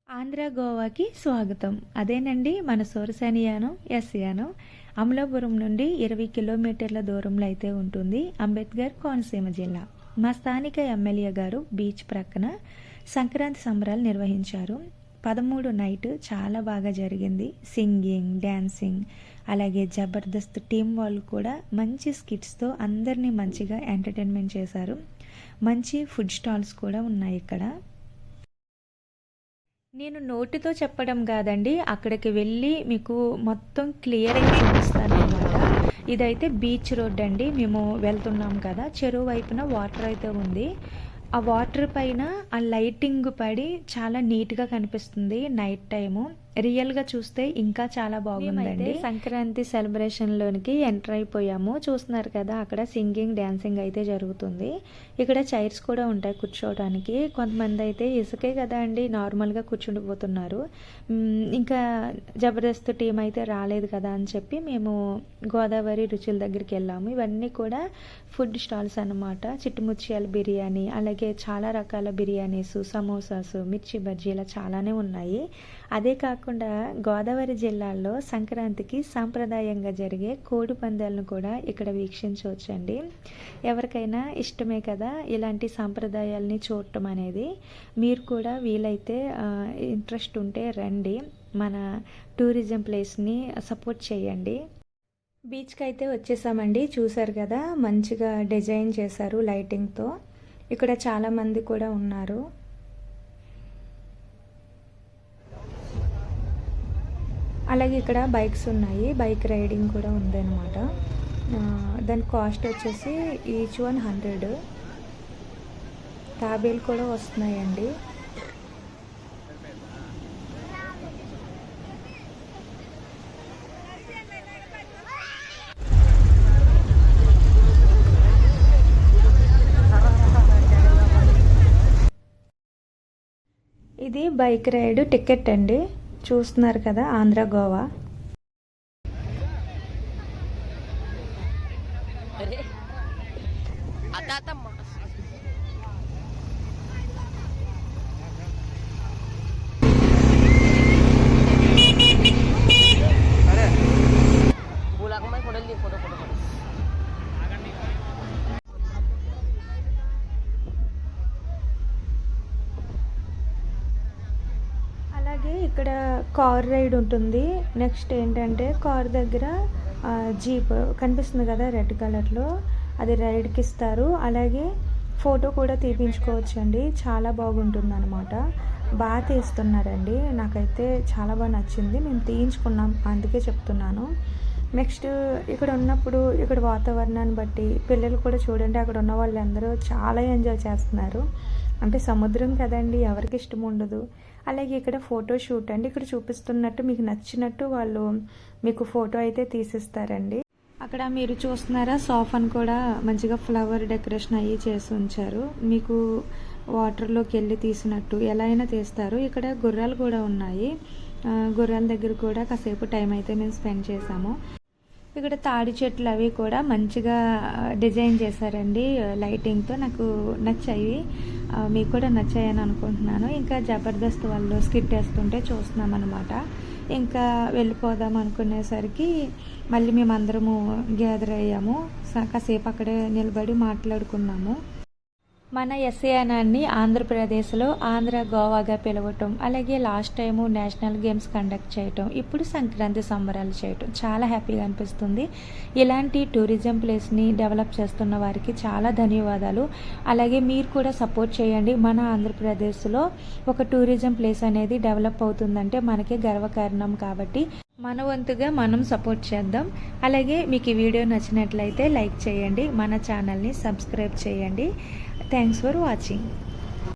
ఆంధ్ర గోవాకి స్వాగతం. అదేనండి మన సోరసానియానం ఎస్యానం. అమలాపురం నుండి 20 కిలోమీటర్ల దూరంలో అయితే ఉంటుంది. అంబేద్కర్ కోనసీమ జిల్లా. మా స్థానిక ఎమ్మెల్యే గారు బీచ్ ప్రక్కన సంక్రాంతి సంబరాలు నిర్వహించారు. 13 నైట్ చాలా బాగా జరిగింది. సింగింగ్, డ్యాన్సింగ్, అలాగే జబర్దస్త్ టీం వాళ్ళు కూడా మంచి స్కిట్స్తో అందరినీ మంచిగా ఎంటర్టైన్మెంట్ చేశారు. మంచి ఫుడ్ స్టాల్స్ కూడా ఉన్నాయి ఇక్కడ. నేను నోటితో చెప్పడం కాదండి, అక్కడికి వెళ్ళి మీకు మొత్తం క్లియర్గా చూపిస్తాను అనమాట. ఇదైతే బీచ్ రోడ్ అండి. మేము వెళ్తున్నాం కదా, చెరువు వైపున వాటర్ అయితే ఉంది. ఆ వాటర్ పైన ఆ లైటింగ్ పడి చాలా నీట్గా కనిపిస్తుంది నైట్ టైము. రియల్గా చూస్తే ఇంకా చాలా బాగుందండి. సంక్రాంతి సెలబ్రేషన్లోనికి ఎంటర్ అయిపోయాము. చూస్తున్నారు కదా, అక్కడ సింగింగ్, డ్యాన్సింగ్ అయితే జరుగుతుంది. ఇక్కడ చైర్స్ కూడా ఉంటాయి కూర్చోవడానికి. కొంతమంది అయితే ఇసుకే కదా అండి నార్మల్గా కూర్చుండిపోతున్నారు. ఇంకా జబర్దస్త్ టీం అయితే రాలేదు కదా అని చెప్పి మేము గోదావరి రుచుల దగ్గరికి వెళ్ళాము. ఇవన్నీ కూడా ఫుడ్ స్టాల్స్ అన్నమాట. చిట్టుముత్యాల బిర్యానీ, అలాగే చాలా రకాల బిర్యానీస్, సమోసాస్, మిర్చి బజ్జీ ఇలా చాలానే ఉన్నాయి. అదే కాకుండా గోదావరి జిల్లాలో సంక్రాంతికి సాంప్రదాయంగా జరిగే కోడి పందాలను కూడా ఇక్కడ వీక్షించవచ్చండి. ఎవరికైనా ఇష్టమే కదా ఇలాంటి సాంప్రదాయాలని చూడటం అనేది. మీరు కూడా వీలైతే ఇంట్రెస్ట్ ఉంటే రండి, మన టూరిజం ప్లేస్ని సపోర్ట్ చేయండి. బీచ్కి అయితే వచ్చేసామండి. చూసారు కదా, మంచిగా డిజైన్ చేశారు లైటింగ్తో. ఇక్కడ చాలామంది కూడా ఉన్నారు. అలాగే ఇక్కడ బైక్స్ ఉన్నాయి, బైక్ రైడింగ్ కూడా ఉందన్నమాట. దాని కాస్ట్ వచ్చేసి ఈచ్ 100. తాబేలు కూడా వస్తున్నాయండి. ఇది బైక్ రైడ్ టికెట్ అండి. చూస్తున్నారు కదా, ఆంధ్ర గోవా. ఇక్కడ కార్ రైడ్ ఉంటుంది. నెక్స్ట్ ఏంటంటే కార్ దగ్గర జీప్ కనిపిస్తుంది కదా రెడ్ కలర్లో, అది రైడ్కి ఇస్తారు. అలాగే ఫోటో కూడా తీపించుకోవచ్చు అండి. చాలా బాగుంటుంది అనమాట. బాగా తీస్తున్నారండి. నాకైతే చాలా బాగా నచ్చింది. మేము తీయించుకున్నాం, అందుకే చెప్తున్నాను. నెక్స్ట్ ఇక్కడ ఉన్నప్పుడు ఇక్కడ వాతావరణాన్ని బట్టి పిల్లలు కూడా చూడండి, అక్కడ ఉన్న వాళ్ళందరూ చాలా ఎంజాయ్ చేస్తున్నారు. అంటే సముద్రం కదండి, ఎవరికి ఇష్టం ఉండదు. అలాగే ఇక్కడ ఫోటో షూట్ అండి. ఇక్కడ చూపిస్తున్నట్టు మీకు నచ్చినట్టు వాళ్ళు మీకు ఫోటో అయితే తీసిస్తారండి. అక్కడ మీరు చూస్తున్నారా, సోఫాను కూడా మంచిగా ఫ్లవర్ డెకరేషన్ అయ్యి చేసి ఉంచారు. మీకు వాటర్లోకి వెళ్ళి తీసినట్టు ఎలా అయినా తీస్తారు. ఇక్కడ గుర్రాలు కూడా ఉన్నాయి. గుర్రాల దగ్గర కూడా కాసేపు టైం అయితే మేము స్పెండ్ చేసాము. ఇక్కడ తాడి చెట్లు అవి కూడా మంచిగా డిజైన్ చేశారండి లైటింగ్తో. నాకు నచ్చాయి, మీకు కూడా నచ్చాయని అనుకుంటున్నాను. ఇంకా జబర్దస్త్ వాళ్ళు స్కిట్ వేస్తుంటే చూస్తున్నాం అనమాట. ఇంకా వెళ్ళిపోదాం అనుకునేసరికి మళ్ళీ మేమందరము గ్యాదర్ అయ్యాము. కాసేపు అక్కడే నిలబడి మాట్లాడుకున్నాము. మన ఎస్ఏనాన్ని ఆంధ్రప్రదేశ్లో ఆంధ్ర గోవాగా పిలవటం, అలాగే last time national games conduct చేయటం, ఇప్పుడు సంక్రాంతి సంబరాలు చేయటం చాలా హ్యాపీగా అనిపిస్తుంది. ఇలాంటి టూరిజం ప్లేస్ని డెవలప్ చేస్తున్న వారికి చాలా ధన్యవాదాలు. అలాగే మీరు కూడా సపోర్ట్ చేయండి. మన ఆంధ్రప్రదేశ్లో ఒక టూరిజం ప్లేస్ అనేది డెవలప్ అవుతుందంటే మనకే గర్వకారణం. కాబట్టి మన వంతుగా మనం సపోర్ట్ చేద్దాం. అలాగే మీకు ఈ వీడియో నచ్చినట్లయితే లైక్ చేయండి, మన ఛానల్ని సబ్స్క్రైబ్ చేయండి. Thanks for watching.